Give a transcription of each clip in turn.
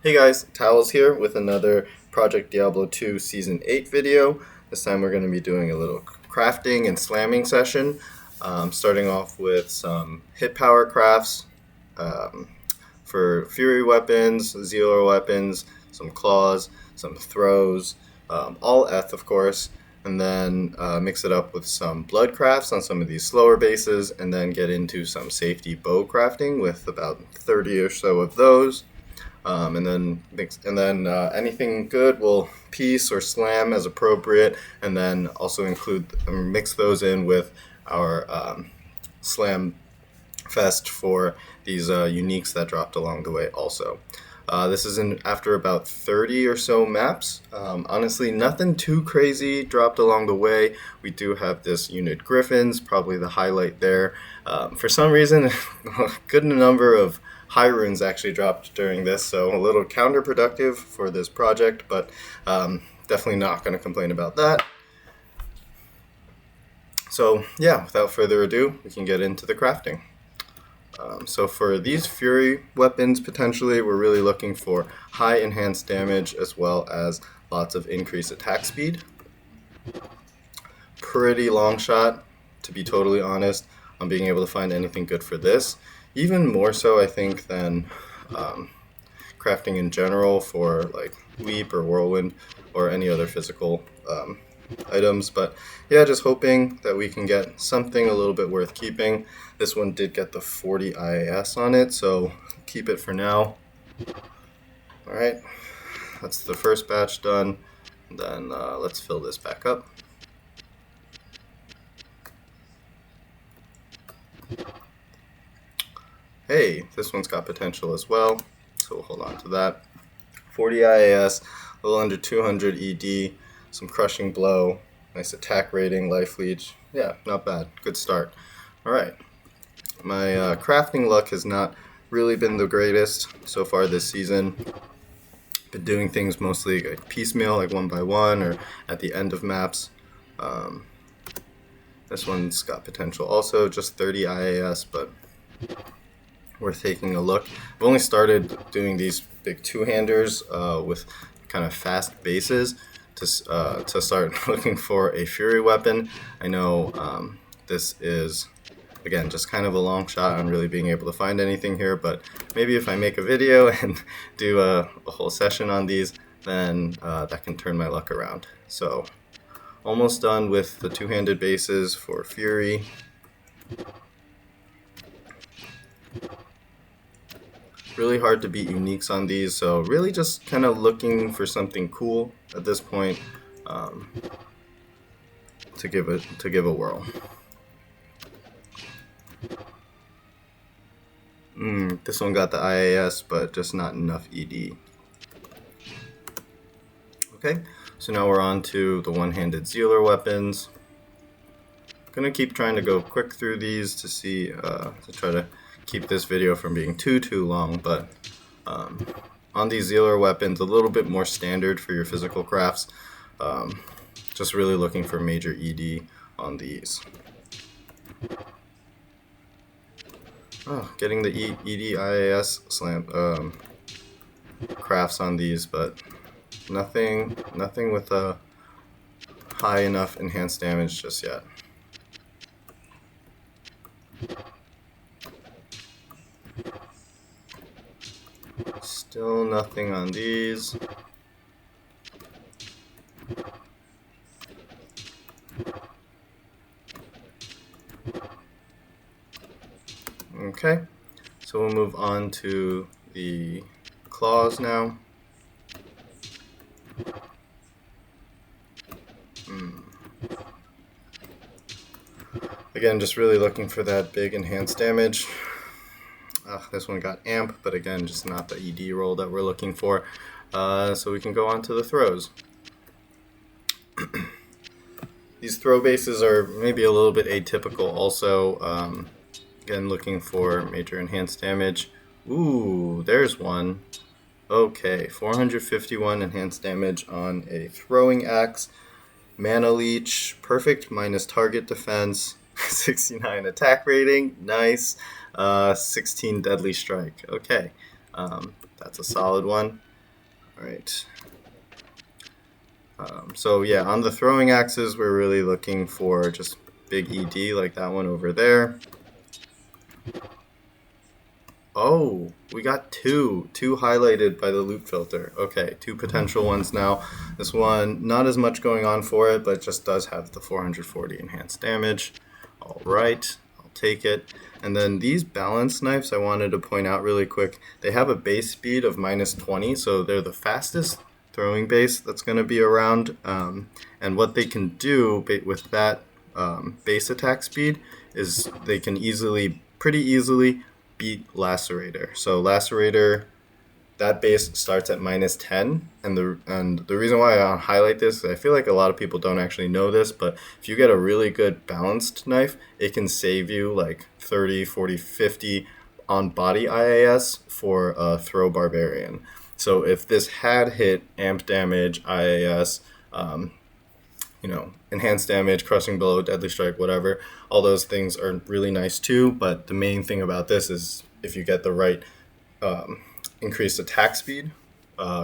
Hey guys, Towels here with another Project Diablo 2 Season 8 video. This time we're going to be doing a little crafting and slamming session, starting off with some hit power crafts um, for Fury weapons, Zealer weapons, some claws, some throws, all Eth of course, and then mix it up with some blood crafts on some of these slower bases, and then get into some safety bow crafting with about 30 or so of those. Anything good will piece or slam as appropriate, and then also include mix those in with our slam fest for these uniques that dropped along the way also. This is after about 30 or so maps. Honestly, nothing too crazy dropped along the way. We do have this unit Griffons, probably the highlight there. For some reason, a good number of high runes actually dropped during this, so a little counterproductive for this project, but definitely not going to complain about that. So yeah, without further ado, we can get into the crafting. So for these Fury weapons, potentially, we're really looking for high enhanced damage as well as lots of increased attack speed. Pretty long shot, to be totally honest, on being able to find anything good for this. Even more so, I think, than crafting in general for like Leap or Whirlwind or any other physical items. But yeah, just hoping that we can get something a little bit worth keeping. This one did get the 40 IAS on it, so keep it for now. Alright, that's the first batch done. Then let's fill this back up. Hey, this one's got potential as well, so we'll hold on to that. 40 IAS, a little under 200 ED, some crushing blow, nice attack rating, life leech. Yeah, not bad. Good start. Alright, my crafting luck has not really been the greatest so far this season. Been doing things mostly like piecemeal, like one by one, or at the end of maps. This one's got potential also, just 30 IAS, but worth taking a look. I've only started doing these big two-handers with kind of fast bases to start looking for a Fury weapon. I know this is, again, just kind of a long shot on really being able to find anything here, but maybe if I make a video and do a whole session on these, then that can turn my luck around. So almost done with the two-handed bases for Fury. Really hard to beat uniques on these, so really just kind of looking for something cool at this point to give a whirl. This one got the IAS, but just not enough ED. Okay, so now we're on to the one-handed Zealer weapons. Gonna keep trying to go quick through these to see to try to keep this video from being too long, but on these Zealer weapons, a little bit more standard for your physical crafts. Just really looking for major ED on these. Oh, getting the ED IAS slam crafts on these, but nothing with a high enough enhanced damage just yet. Still nothing on these. Okay, so we'll move on to the claws now. Again, just really looking for that big enhanced damage. This one got amp, but again, just not the ED roll that we're looking for. So we can go on to the throws. These throw bases are maybe a little bit atypical also. Again, looking for major enhanced damage. Ooh, there's one. Okay, 451 enhanced damage on a throwing axe. Mana leech, perfect minus target defense. 69 attack rating, nice. 16 deadly strike. Okay, that's a solid one. All right. So yeah, on the throwing axes, we're really looking for just big ED like that one over there. Oh, we got two highlighted by the loop filter. Okay, two potential ones now. This one, not as much going on for it, but just does have the 440 enhanced damage. All right, I'll take it. And then these balance knives, I wanted to point out really quick, they have a base speed of -20, so they're the fastest throwing base that's going to be around. And what they can do with that base attack speed is they can pretty easily beat Lacerator. So Lacerator, that base starts at -10, and the reason why I highlight this is I feel like a lot of people don't actually know this, but if you get a really good balanced knife, it can save you like 30, 40, 50 on body IAS for a throw barbarian. So if this had hit amp damage, IAS, enhanced damage, crushing blow, deadly strike, whatever, all those things are really nice too. But the main thing about this is if you get the right increased attack speed,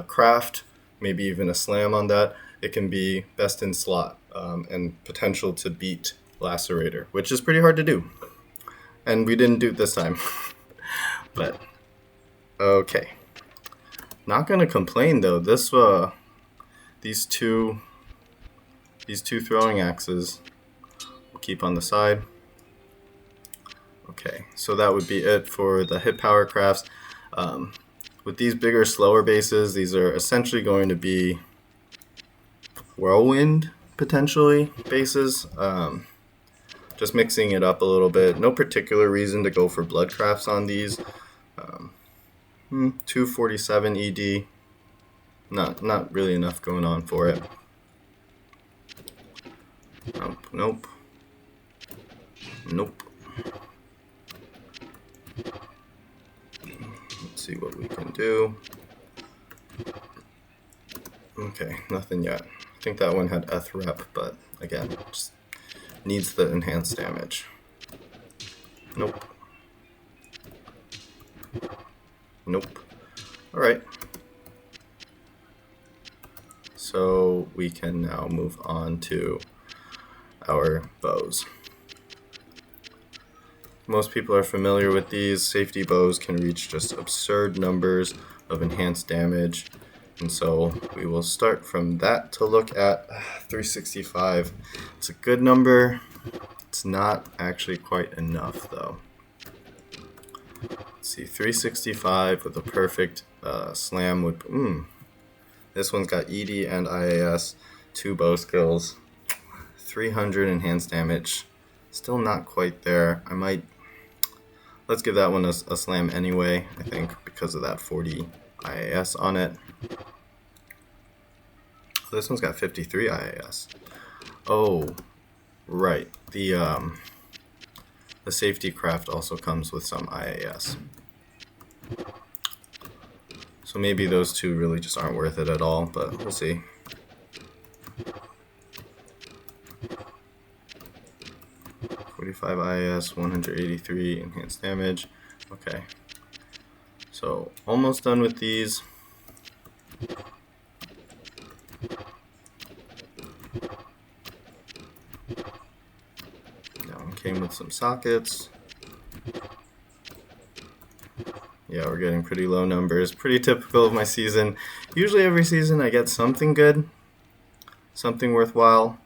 craft, maybe even a slam on that, it can be best in slot and potential to beat Lacerator, which is pretty hard to do. And we didn't do it this time. But okay. Not gonna complain though. These two throwing axes we'll keep on the side. Okay, so that would be it for the Hitpower crafts. With these bigger, slower bases, these are essentially going to be whirlwind, potentially, bases. Just mixing it up a little bit. No particular reason to go for blood crafts on these. 247 ED. Not really enough going on for it. Nope. Let's see what we can do. Okay, nothing yet. I think that one had Eth rep, but again, just needs the enhanced damage. Nope. Alright. So we can now move on to our bows. Most people are familiar with these. Safety bows can reach just absurd numbers of enhanced damage. And so we will start from that to look at 365. It's a good number. It's not actually quite enough though. Let's see, 365 with a perfect slam would... This one's got ED and IAS, 2 bow skills, 300 enhanced damage. Still not quite there. Let's give that one a slam anyway, I think, because of that 40 IAS on it. This one's got 53 IAS. Oh, right. The safety craft also comes with some IAS. So maybe those two really just aren't worth it at all, but we'll see. IAS, 183 enhanced damage. Okay. So almost done with these. That one came with some sockets. Yeah, we're getting pretty low numbers. Pretty typical of my season. Usually every season I get something good. Something worthwhile.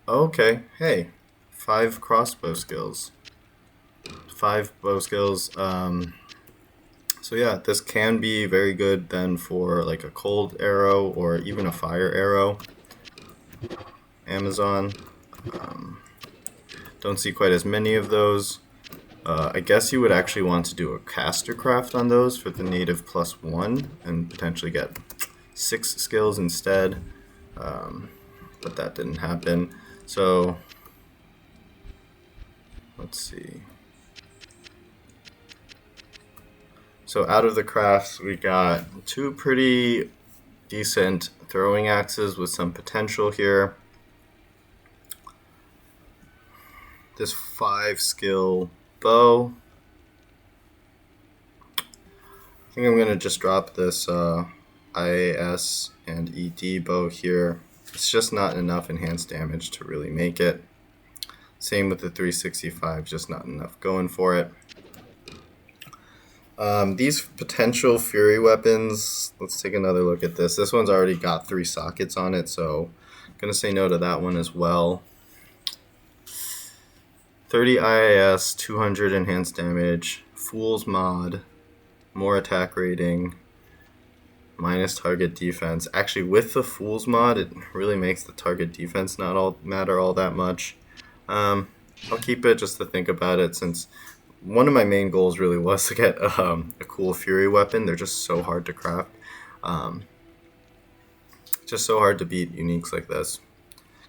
Okay, hey. 5 crossbow skills. 5 bow skills. So yeah, this can be very good then for like a cold arrow or even a fire arrow. Amazon. Don't see quite as many of those. I guess you would actually want to do a caster craft on those for the native +1 and potentially get 6 skills instead. But that didn't happen. So let's see. So out of the crafts, we got 2 pretty decent throwing axes with some potential here. This 5 skill bow. I think I'm going to just drop this IAS and ED bow here. It's just not enough enhanced damage to really make it. Same with the 365, just not enough going for it. These potential Fury weapons, let's take another look at this. This one's already got 3 sockets on it, so I'm going to say no to that one as well. 30 IAS, 200 enhanced damage, Fool's Mod, more attack rating, minus target defense. Actually, with the Fool's Mod, it really makes the target defense not matter all that much. I'll keep it just to think about it, since one of my main goals really was to get a cool Fury weapon. They're just so hard to craft. Just so hard to beat uniques like this,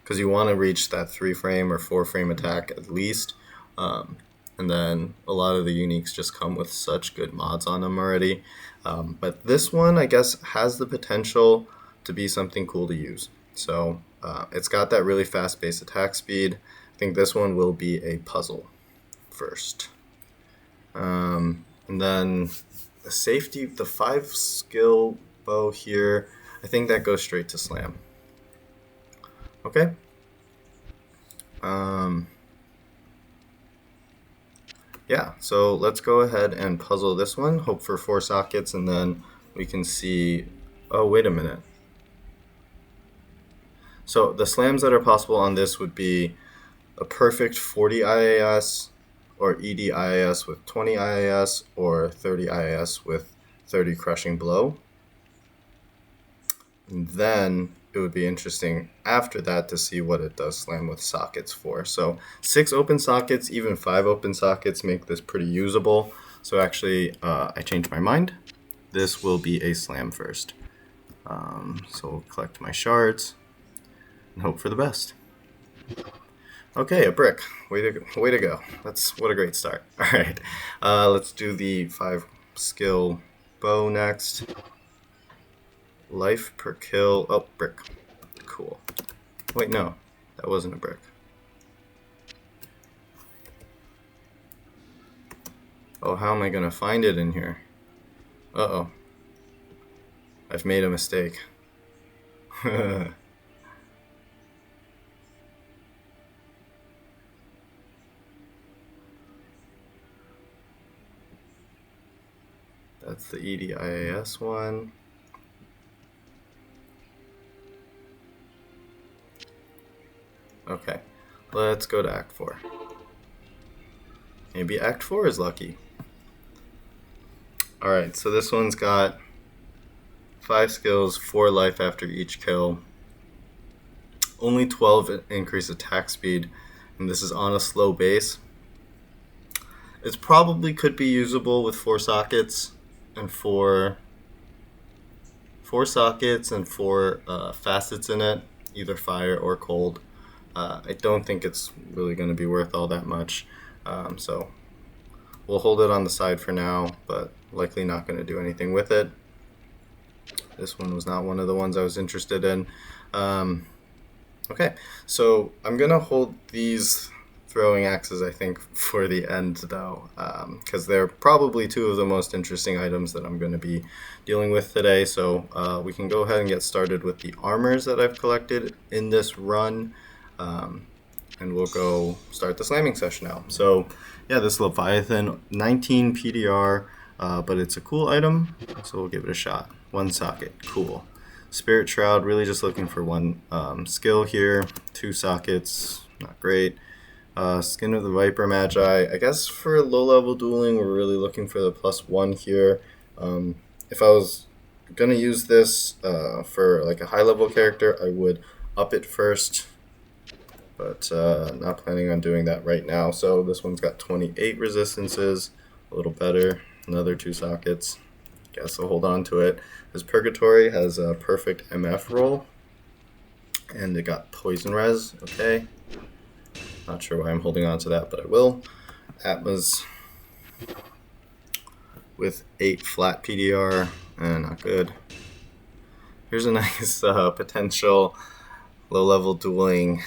because you want to reach that 3-frame or 4-frame attack at least. And then a lot of the uniques just come with such good mods on them already. But this one, I guess, has the potential to be something cool to use. So it's got that really fast base attack speed. I think this one will be a puzzle first. And then the safety, the 5-skill bow here, I think that goes straight to slam. Okay. Yeah, so let's go ahead and puzzle this one, hope for 4 sockets, and then we can see, oh, wait a minute. So the slams that are possible on this would be a perfect 40 IAS, or ED IAS with 20 IAS, or 30 IAS with 30 crushing blow. And then it would be interesting after that to see what it does slam with sockets for. So 6 open sockets, even 5 open sockets make this pretty usable. So actually, I changed my mind. This will be a slam first. So we'll collect my shards and hope for the best. Okay, a brick. Way to go. What a great start. All right, let's do the 5-skill bow next. Life per kill. Oh, brick. Cool. Wait, no. That wasn't a brick. Oh, how am I going to find it in here? Uh-oh. I've made a mistake. That's the EDIAS one. Okay, let's go to Act 4. Maybe Act 4 is lucky. Alright, so this one's got 5 skills, 4 life after each kill, only 12 increased attack speed, and this is on a slow base. It probably could be usable with 4 sockets and 4 facets in it, either fire or cold. I don't think it's really going to be worth all that much, so we'll hold it on the side for now, but likely not going to do anything with it. This one was not one of the ones I was interested in. Okay, so I'm going to hold these throwing axes, I think, for the end, though, because they're probably 2 of the most interesting items that I'm going to be dealing with today. So we can go ahead and get started with the armors that I've collected in this run. And we'll go start the slamming session now. So yeah, this Leviathan, 19 PDR, but it's a cool item, so we'll give it a shot. 1 socket, cool. Spirit Shroud, really just looking for 1 skill here. 2 sockets, not great. Skin of the Viper Magi, I guess for low-level dueling, we're really looking for the +1 here. If I was gonna use this for like a high-level character, I would up it first, but not planning on doing that right now. So this one's got 28 resistances, a little better, another 2 sockets. Guess I'll hold on to it. This Purgatory has a perfect MF roll, and it got poison res, okay. Not sure why I'm holding on to that, but I will. Atma's with 8 flat PDR, not good. Here's a nice potential low-level dueling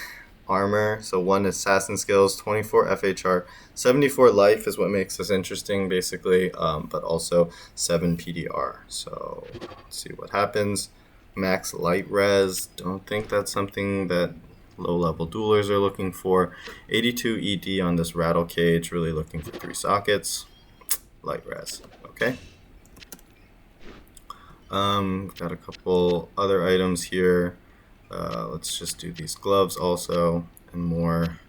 armor, so 1 assassin skills, 24 FHR, 74 life is what makes this interesting, basically, but also 7 PDR. So let's see what happens. Max light res, don't think that's something that low-level duelers are looking for. 82 ED on this rattle cage, really looking for 3 sockets. Light res, okay. Got a couple other items here. Let's just do these gloves also, and more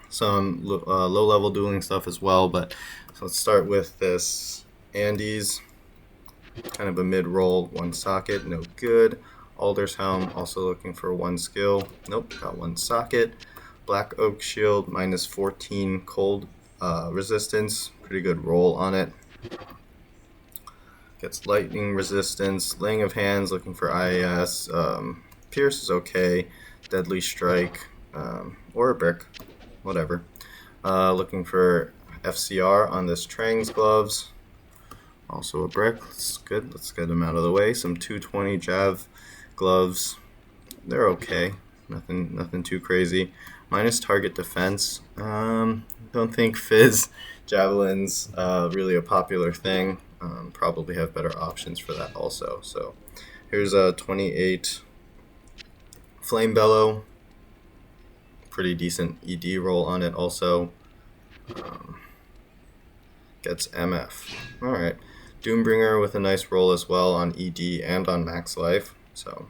some low-level dueling stuff as well. But so let's start with this Andes, kind of a mid-roll, 1 socket, no good. Alder's Helm, also looking for 1 skill. Nope, got 1 socket. Black Oak Shield, minus 14 cold resistance, pretty good roll on it. Gets lightning resistance. Laying of Hands, looking for IAS. Pierce is okay. Deadly Strike, or a brick, whatever. Looking for FCR on this Trang's gloves. Also a brick. That's good. Let's get them out of the way. Some 220 Jav gloves. They're okay. Nothing too crazy. Minus target defense. Don't think Fizz Javelin's really a popular thing. Probably have better options for that also. So here's a 28 Flame Bellow. Pretty decent ED roll on it also. Gets MF. Alright. Doombringer with a nice roll as well on ED and on max life. So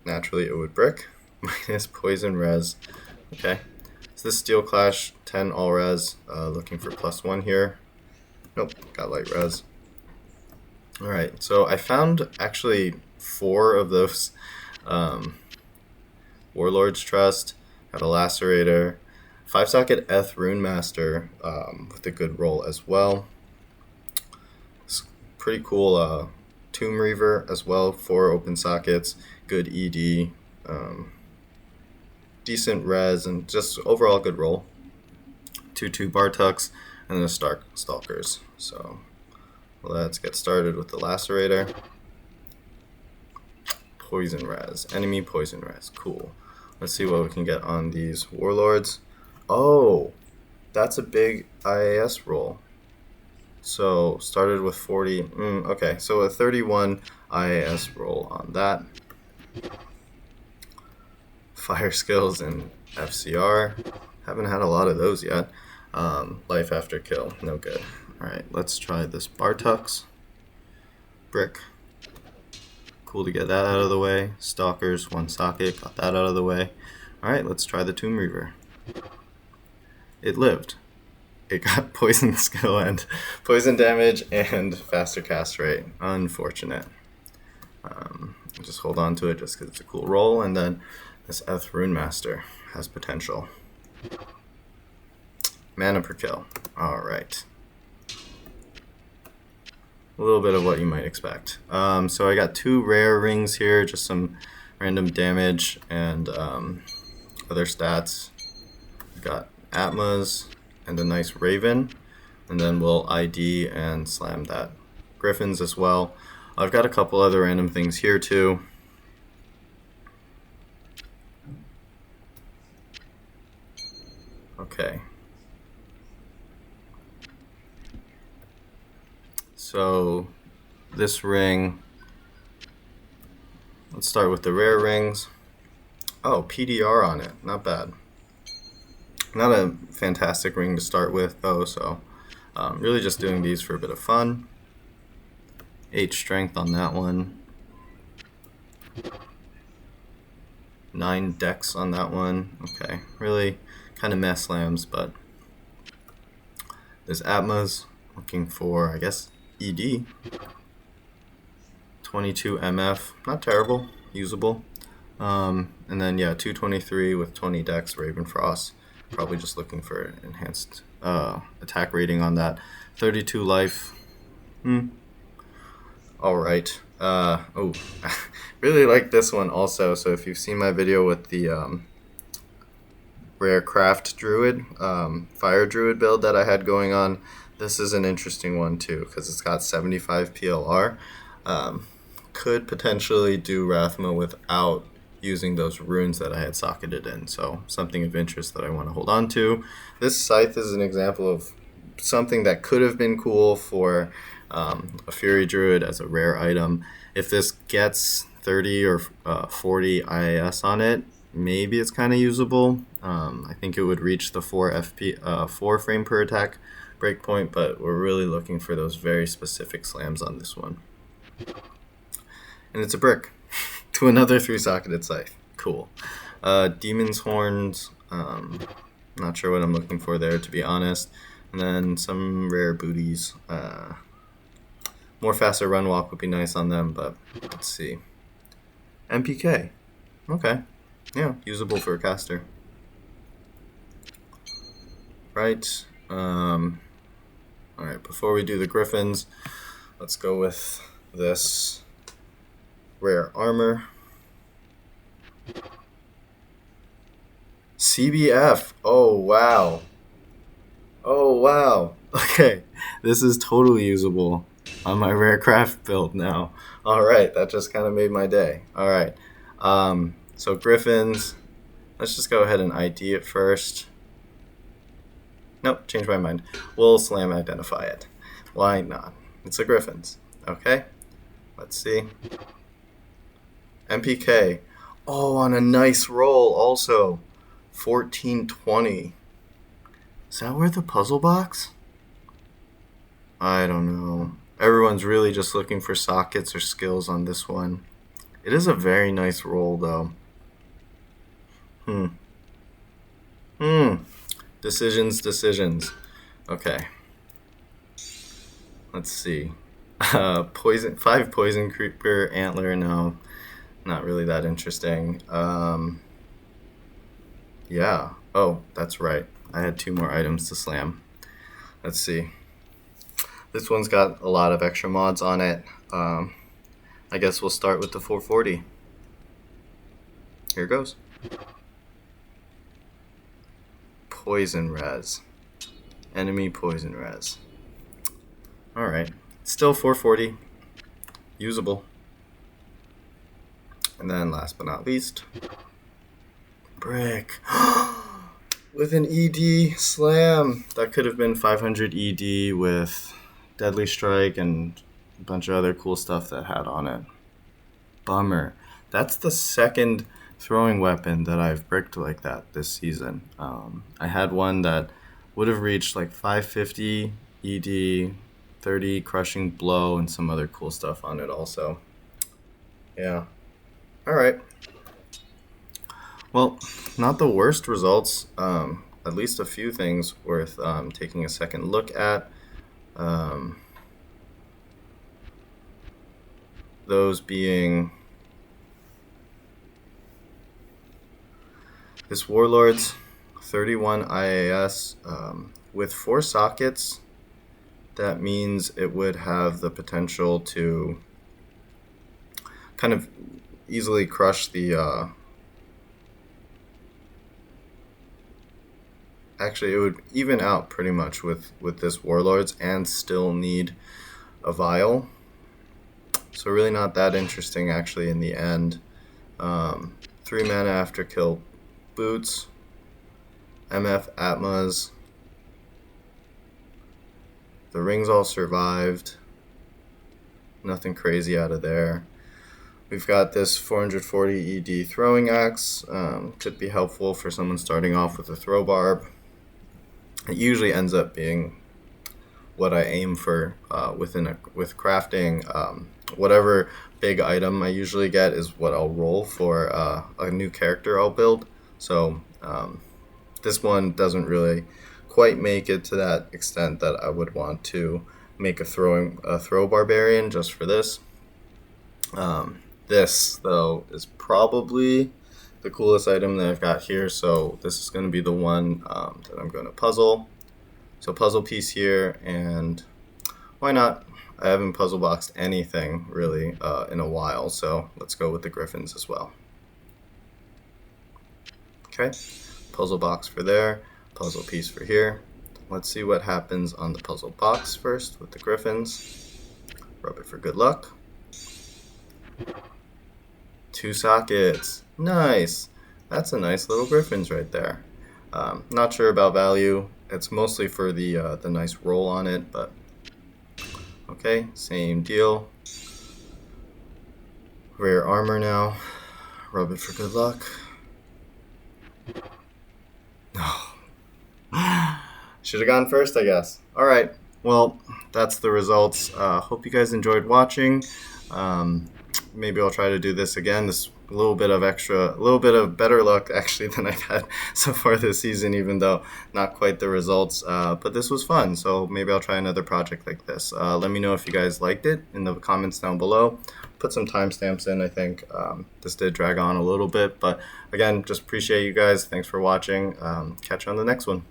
naturally it would brick. Minus poison res. Okay. Is this Steel Clash 10 all res? Looking for +1 here. Nope, got light res. Alright, so I found actually 4 of those Warlord's Trust, got a Lacerator, 5 socket Eth Rune Master with a good roll as well. It's pretty cool Tomb Reaver as well, 4 open sockets, good ED, decent res, and just overall good roll. 2/2 Bartucks, and the Stalkers. So let's get started with the Lacerator. Poison res, enemy poison res, cool. Let's see what we can get on these Warlords. Oh, that's a big IAS roll. So started with 40, okay, so a 31 IAS roll on that. Fire skills and FCR, haven't had a lot of those yet. Life after kill, no good. Alright, let's try this Bartucks. Brick. Cool to get that out of the way. Stalkers, 1 socket, got that out of the way. Alright, let's try the Tomb Reaver. It lived. It got poison skill and poison damage and faster cast rate. Unfortunate. Just hold on to it just because it's a cool roll, and then this Eth Rune Master has potential. Mana per kill. Alright. A little bit of what you might expect. So I got 2 rare rings here, just some random damage and other stats. Got Atmas and a nice Raven, and then we'll ID and slam that Griffons as well. I've got a couple other random things here too. Okay. So this ring, let's start with the rare rings. Oh, PDR on it, not bad. Not a fantastic ring to start with though, so really just doing these for a bit of fun. 8 strength on that one. 9 dex on that one. Okay, really kind of mess slams, but there's Atmas looking for, I guess, ED. 22 MF, not terrible, usable. And then yeah, 223 with 20 dex, Ravenfrost. Probably just looking for enhanced attack rating on that. 32 life. Alright. Oh, really like this one also. So if you've seen my video with the rare craft druid, fire druid build that I had going on, this is an interesting one too because it's got 75 PLR. Could potentially do Rathma without using those runes that I had socketed in. So something of interest that I want to hold on to. This scythe is an example of something that could have been cool for a Fury Druid as a rare item. If this gets 30 or 40 IAS on it, maybe it's kind of usable. I think it would reach the 4 frame per attack breakpoint, but we're really looking for those very specific slams on this one. And it's a brick to another 3-socketed scythe. Cool. Demon's Horns. Not sure what I'm looking for there, to be honest. And then some rare booties. More faster run walk would be nice on them, but let's see. MPK. Okay. Yeah, usable for a caster. Right. Alright, before we do the Griffons, let's go with this rare armor. CBF. Oh, wow. Oh, wow. Okay, this is totally usable on my rare craft build now. Alright, that just kind of made my day. Alright, so Griffons, let's just go ahead and ID it first. Nope, change my mind. We'll slam identify it. Why not? It's a Griffons. Okay, let's see. MPK. Oh, on a nice roll also. 1420. Is that worth a puzzle box? I don't know. Everyone's really just looking for sockets or skills on this one. It is a very nice roll, though. Decisions. Okay. Let's see. 5 poison creeper antler. No, not really that interesting. Yeah. Oh, that's right. I had 2 more items to slam. Let's see. This one's got a lot of extra mods on it. I guess we'll start with the 440. Here goes. Poison res. Enemy poison res. Alright. Still 440. Usable. And then last but not least, brick. With an ED slam. That could have been 500 ED with Deadly Strike and a bunch of other cool stuff that had on it. Bummer. That's the second throwing weapon that I've bricked like that this season. I had one that would have reached like 550 ED, 30 crushing blow, and some other cool stuff on it also. Yeah. Alright. Well, not the worst results. At least a few things worth taking a second look at. Those being this Warlord's 31 IAS with 4 sockets. That means it would have the potential to kind of easily crush the actually it would even out pretty much with this Warlords and still need a vial. So really not that interesting actually in the end. 3 mana after kill boots, MF Atmas. The rings all survived. Nothing crazy out of there. We've got this 440 ED throwing axe. Could be helpful for someone starting off with a throw barb. It usually ends up being what I aim for with crafting. Whatever big item I usually get is what I'll roll for a new character I'll build. So this one doesn't really quite make it to that extent that I would want to make a throw barbarian just for this. This though is probably the coolest item that I've got here, so this is going to be the one that I'm going to puzzle. So puzzle piece here, and why not? I haven't puzzle boxed anything really in a while, so let's go with the Griffons as well. Okay, puzzle box for there, puzzle piece for here. Let's see what happens on the puzzle box first with the Griffons. Rub it for good luck. 2 sockets. Nice. That's a nice little Griffons right there. Not sure about value. It's mostly for the nice roll on it, but okay, same deal. Rare armor now. Rub it for good luck. No. Should have gone first, I guess. All right. Well, that's the results. Hope you guys enjoyed watching. Maybe I'll try to do this again. This a little bit of better luck actually than I've had so far this season, even though not quite the results. But this was fun, so maybe I'll try another project like this. Let me know if you guys liked it in the comments down below. Put some timestamps in. I think this did drag on a little bit, but again, just appreciate you guys. Thanks for watching. Catch you on the next one.